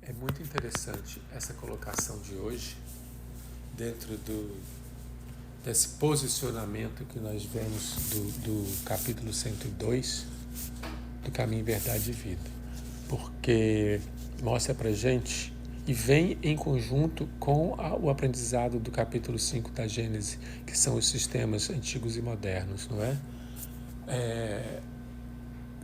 É muito interessante essa colocação de hoje, dentro desse posicionamento que nós vemos do capítulo 102, do Caminho, Verdade e Vida. Porque mostra pra gente e vem em conjunto com o aprendizado do capítulo 5 da Gênese, que são os sistemas antigos e modernos, não é?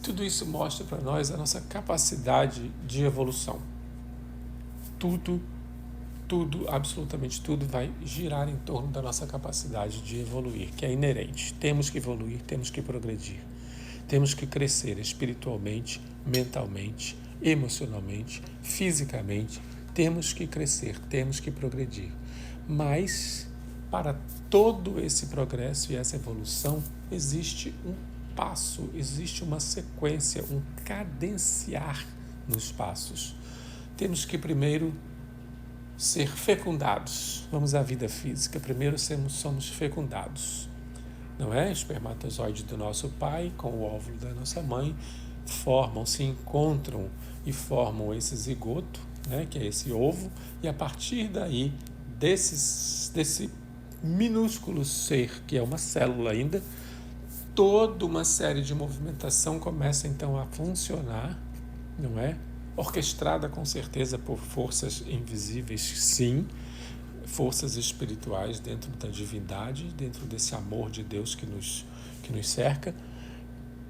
Tudo isso mostra para nós a nossa capacidade de evolução. Tudo, absolutamente tudo vai girar em torno da nossa capacidade de evoluir, que é inerente. Temos que evoluir, temos que progredir. Temos que crescer espiritualmente, mentalmente, emocionalmente, fisicamente. Temos que crescer, temos que progredir. Mas, para todo esse progresso e essa evolução, existe um passo, existe uma sequência, um cadenciar nos passos. Temos que primeiro ser fecundados. Vamos à vida física. Primeiro somos fecundados. Não é? Espermatozoide do nosso pai com o óvulo da nossa mãe se encontram e formam esse zigoto, né, que é esse ovo, e a partir daí, desse minúsculo ser, que é uma célula ainda, toda uma série de movimentação começa então a funcionar, não é? Orquestrada com certeza por forças invisíveis, sim, forças espirituais dentro da divindade, dentro desse amor de Deus que nos cerca,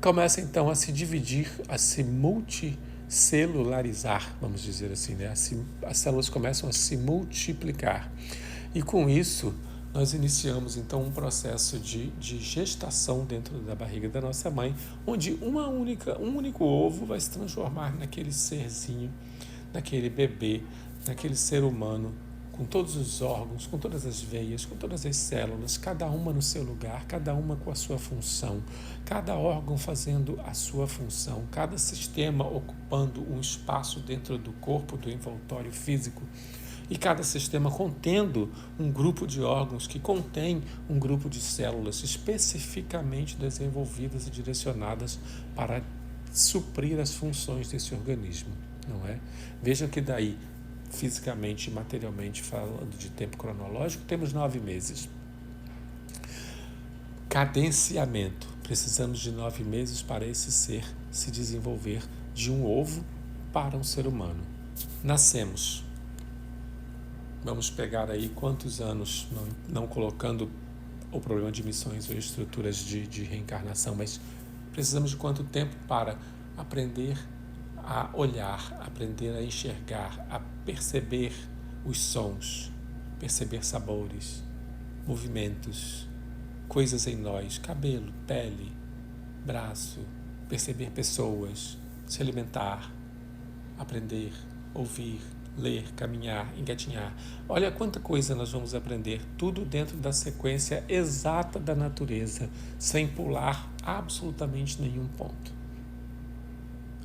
começa então a se dividir, a se multicelularizar, vamos dizer assim, né? As células começam a se multiplicar. E com isso, nós iniciamos então um processo de gestação dentro da barriga da nossa mãe, onde um único ovo vai se transformar naquele serzinho, naquele bebê, naquele ser humano, com todos os órgãos, com todas as veias, com todas as células, cada uma no seu lugar, cada uma com a sua função, cada órgão fazendo a sua função, cada sistema ocupando um espaço dentro do corpo, do envoltório físico, e cada sistema contendo um grupo de órgãos que contém um grupo de células especificamente desenvolvidas e direcionadas para suprir as funções desse organismo, não é? Vejam que daí, fisicamente e materialmente falando de tempo cronológico, temos 9 meses. Cadenciamento. Precisamos de 9 meses para esse ser se desenvolver de um ovo para um ser humano. Nascemos. Vamos pegar aí quantos anos, não colocando o problema de missões ou estruturas de reencarnação, mas precisamos de quanto tempo para aprender a olhar, aprender a enxergar, a perceber os sons, perceber sabores, movimentos, coisas em nós, cabelo, pele, braço, perceber pessoas, se alimentar, aprender, ouvir, ler, caminhar, engatinhar. Olha quanta coisa nós vamos aprender, tudo dentro da sequência exata da natureza, sem pular absolutamente nenhum ponto.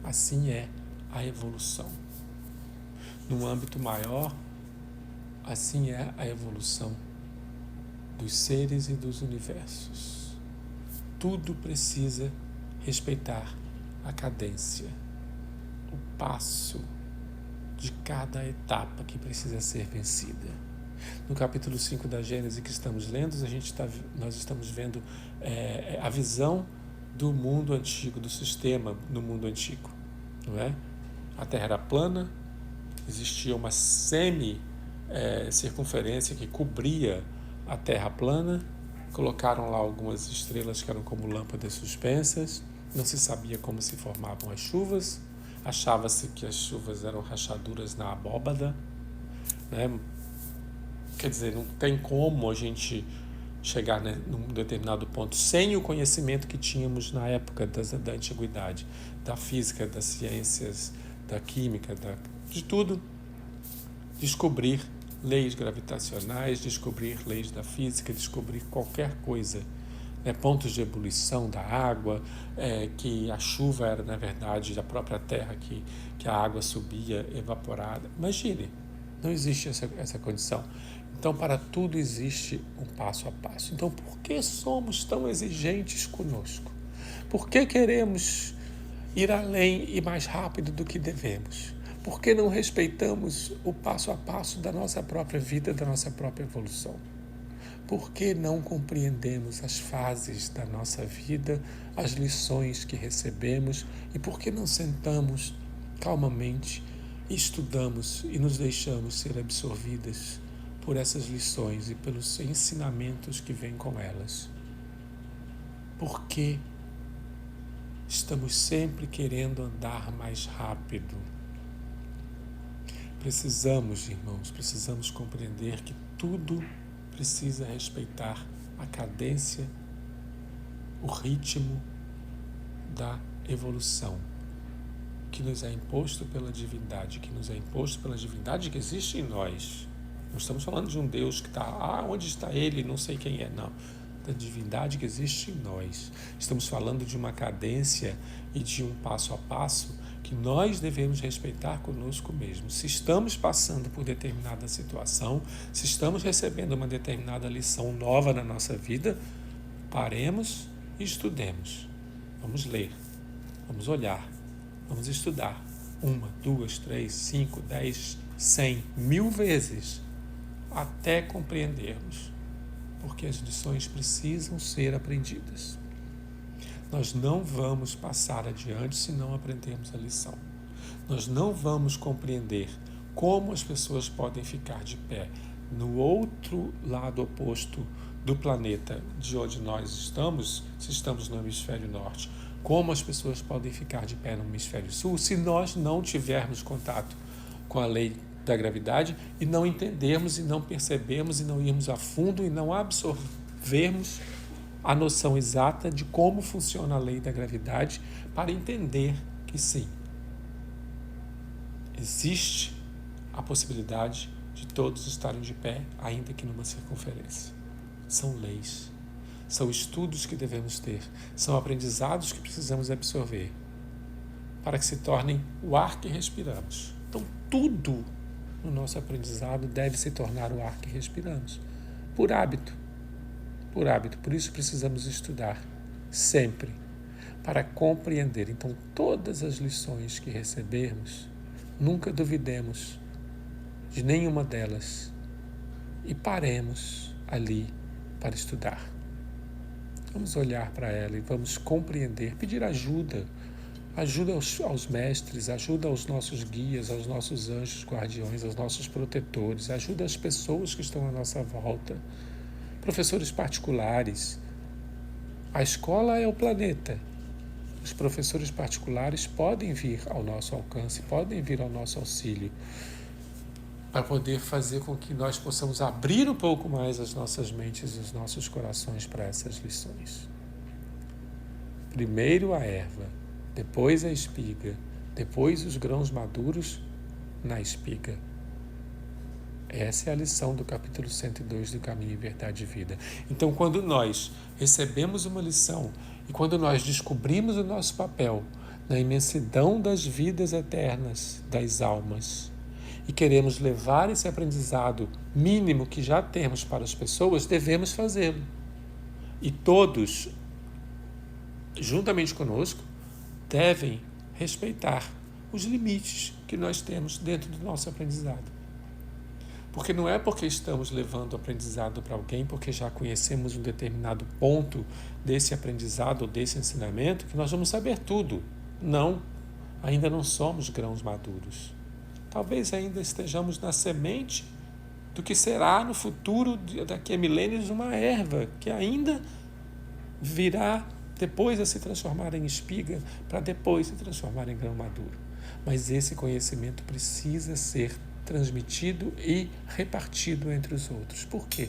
Assim é a evolução. Num âmbito maior, assim é a evolução dos seres e dos universos. Tudo precisa respeitar a cadência, o passo de cada etapa que precisa ser vencida. No capítulo 5 da Gênese que estamos lendo, nós estamos vendo a visão do mundo antigo, do sistema no mundo antigo, não é? A Terra era plana, existia uma circunferência que cobria a Terra plana, colocaram lá algumas estrelas que eram como lâmpadas suspensas, não se sabia como se formavam as chuvas, achava-se que as chuvas eram rachaduras na abóbada, né? Quer dizer, não tem como a gente chegar num determinado ponto sem o conhecimento que tínhamos na época da antiguidade, da física, das ciências, da química, de tudo, descobrir leis gravitacionais, descobrir leis da física, descobrir qualquer coisa, pontos de ebulição da água, que a chuva era, na verdade, a própria terra que a água subia evaporada. Imagine, não existe essa condição. Então, para tudo existe um passo a passo. Então, por que somos tão exigentes conosco? Por que queremos ir além e mais rápido do que devemos? Por que não respeitamos o passo a passo da nossa própria vida, da nossa própria evolução? Por que não compreendemos as fases da nossa vida, as lições que recebemos e por que não sentamos calmamente e estudamos e nos deixamos ser absorvidas por essas lições e pelos ensinamentos que vêm com elas? Por que estamos sempre querendo andar mais rápido? Precisamos compreender que tudo precisa respeitar a cadência, o ritmo da evolução que nos é imposto pela divindade, que existe em nós. Não estamos falando de um Deus que está, onde está ele, não sei quem é, não. Da divindade que existe em nós. Estamos falando de uma cadência e de um passo a passo que nós devemos respeitar conosco mesmo. Se estamos passando por determinada situação, se estamos recebendo uma determinada lição nova na nossa vida, paremos e estudemos. Vamos ler, vamos olhar, vamos estudar 1, 2, 3, 5, 10, 100, 1000 vezes até compreendermos, porque as lições precisam ser aprendidas. Nós não vamos passar adiante se não aprendermos a lição. Nós não vamos compreender como as pessoas podem ficar de pé no outro lado oposto do planeta de onde nós estamos, se estamos no hemisfério norte, como as pessoas podem ficar de pé no hemisfério sul, se nós não tivermos contato com a lei da gravidade e não entendermos e não percebermos e não irmos a fundo e não absorvermos a noção exata de como funciona a lei da gravidade para entender que sim, existe a possibilidade de todos estarem de pé, ainda que numa circunferência. São leis, são estudos que devemos ter, são aprendizados que precisamos absorver para que se tornem o ar que respiramos. Então, tudo no nosso aprendizado deve se tornar o ar que respiramos, por hábito. Por isso precisamos estudar sempre para compreender. Então, todas as lições que recebermos, nunca duvidemos de nenhuma delas e paremos ali para estudar. Vamos olhar para ela e vamos compreender, pedir ajuda aos mestres, ajuda aos nossos guias, aos nossos anjos guardiões, aos nossos protetores, ajuda as pessoas que estão à nossa volta, professores particulares. A escola é o planeta. Os professores particulares podem vir ao nosso alcance, podem vir ao nosso auxílio, para poder fazer com que nós possamos abrir um pouco mais as nossas mentes e os nossos corações para essas lições. Primeiro a erva, depois a espiga, depois os grãos maduros na espiga. Essa é a lição do capítulo 102 do Caminho, Verdade e Vida. Então, quando nós recebemos uma lição e quando nós descobrimos o nosso papel na imensidão das vidas eternas das almas e queremos levar esse aprendizado mínimo que já temos para as pessoas, devemos fazê-lo. E todos, juntamente conosco, devem respeitar os limites que nós temos dentro do nosso aprendizado. Porque não é porque estamos levando o aprendizado para alguém, porque já conhecemos um determinado ponto desse aprendizado ou desse ensinamento, que nós vamos saber tudo. Não, ainda não somos grãos maduros. Talvez ainda estejamos na semente do que será no futuro, daqui a milênios, uma erva, que ainda virá depois a se transformar em espiga, para depois se transformar em grão maduro. Mas esse conhecimento precisa ser transmitido e repartido entre os outros. Por quê?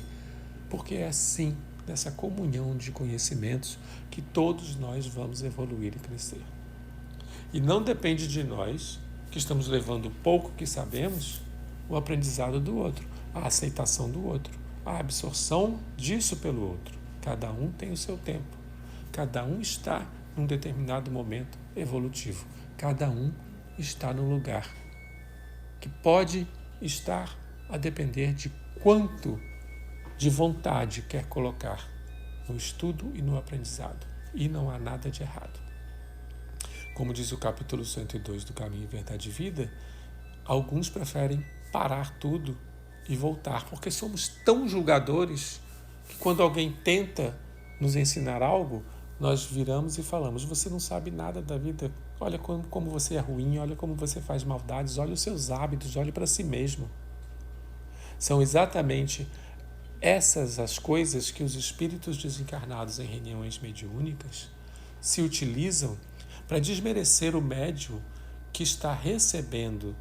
Porque é assim, nessa comunhão de conhecimentos, que todos nós vamos evoluir e crescer. E não depende de nós, que estamos levando o pouco que sabemos, o aprendizado do outro, a aceitação do outro, a absorção disso pelo outro. Cada um tem o seu tempo. Cada um está num determinado momento evolutivo. Cada um está num lugar que pode estar a depender de quanto de vontade quer colocar no estudo e no aprendizado. E não há nada de errado. Como diz o capítulo 102 do Caminho, Verdade e Vida, alguns preferem parar tudo e voltar, porque somos tão julgadores que quando alguém tenta nos ensinar algo, nós viramos e falamos: você não sabe nada da vida, olha como você é ruim, olha como você faz maldades, olha os seus hábitos, olhe para si mesmo. São exatamente essas as coisas que os espíritos desencarnados em reuniões mediúnicas se utilizam para desmerecer o médium que está recebendo,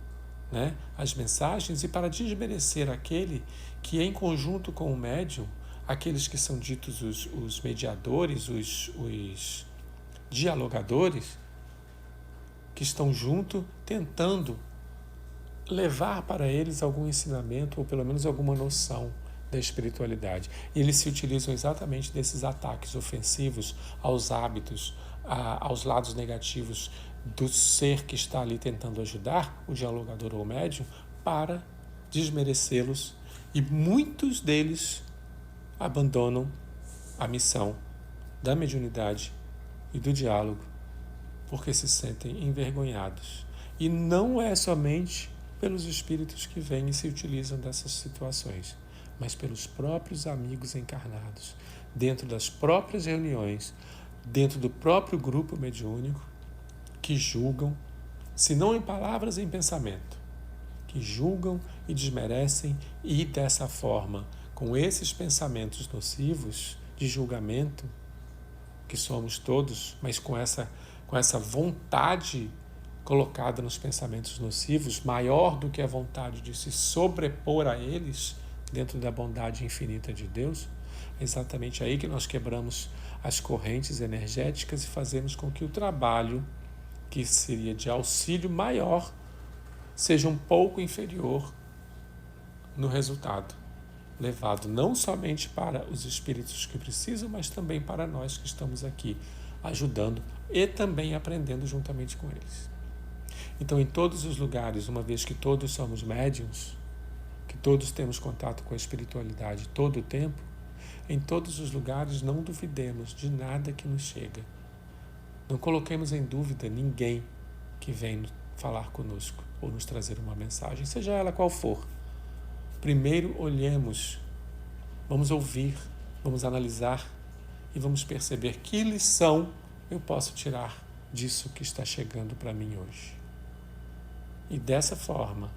né, as mensagens, e para desmerecer aquele que, em conjunto com o médium, aqueles que são ditos os mediadores, os dialogadores, que estão junto tentando levar para eles algum ensinamento ou pelo menos alguma noção da espiritualidade. E eles se utilizam exatamente desses ataques ofensivos aos hábitos, aos lados negativos do ser que está ali tentando ajudar o dialogador ou o médium, para desmerecê-los, e muitos deles abandonam a missão da mediunidade e do diálogo porque se sentem envergonhados. E não é somente pelos espíritos que vêm e se utilizam dessas situações, mas pelos próprios amigos encarnados, dentro das próprias reuniões, dentro do próprio grupo mediúnico, que julgam, se não em palavras, em pensamento, que julgam e desmerecem, e dessa forma, com esses pensamentos nocivos de julgamento, que somos todos, mas com essa vontade colocada nos pensamentos nocivos, maior do que a vontade de se sobrepor a eles, dentro da bondade infinita de Deus, é exatamente aí que nós quebramos as correntes energéticas e fazemos com que o trabalho, que seria de auxílio maior, seja um pouco inferior no resultado, levado não somente para os espíritos que precisam, mas também para nós que estamos aqui ajudando e também aprendendo juntamente com eles. Então, em todos os lugares, uma vez que todos somos médiuns, que todos temos contato com a espiritualidade todo o tempo, em todos os lugares não duvidemos de nada que nos chega. Não coloquemos em dúvida ninguém que vem falar conosco ou nos trazer uma mensagem, seja ela qual for. Primeiro olhemos, vamos ouvir, vamos analisar e vamos perceber que lição eu posso tirar disso que está chegando para mim hoje. E dessa forma,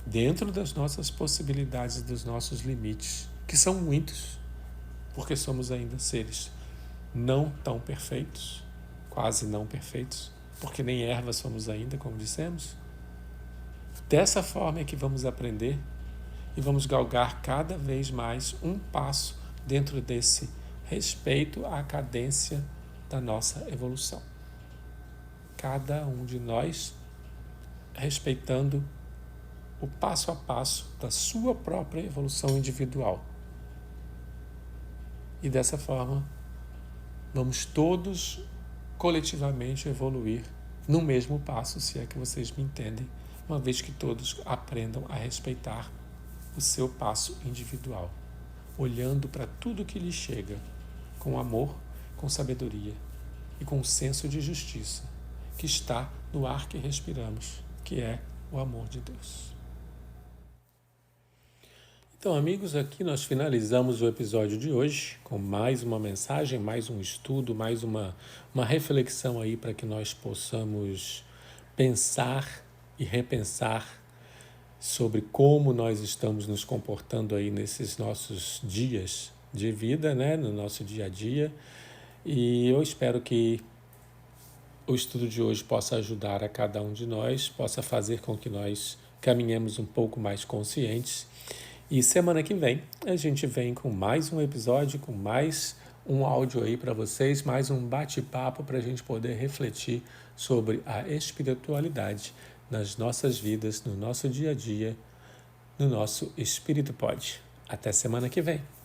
dentro das nossas possibilidades e dos nossos limites, que são muitos, porque somos ainda seres não tão perfeitos, quase não perfeitos, porque nem erva somos ainda, como dissemos. Dessa forma é que vamos aprender e vamos galgar cada vez mais um passo dentro desse respeito à cadência da nossa evolução. Cada um de nós respeitando o passo a passo da sua própria evolução individual. E dessa forma, vamos todos coletivamente evoluir no mesmo passo, se é que vocês me entendem, uma vez que todos aprendam a respeitar o seu passo individual, olhando para tudo que lhe chega com amor, com sabedoria e com um senso de justiça que está no ar que respiramos, que é o amor de Deus. Então, amigos, aqui nós finalizamos o episódio de hoje com mais uma mensagem, mais um estudo, mais uma reflexão aí para que nós possamos pensar e repensar sobre como nós estamos nos comportando aí nesses nossos dias de vida, né, no nosso dia a dia. E eu espero que o estudo de hoje possa ajudar a cada um de nós, possa fazer com que nós caminhemos um pouco mais conscientes. E semana que vem a gente vem com mais um episódio, com mais um áudio aí para vocês, mais um bate-papo para a gente poder refletir sobre a espiritualidade nas nossas vidas, no nosso dia a dia, no nosso Espírito Pod. Até semana que vem.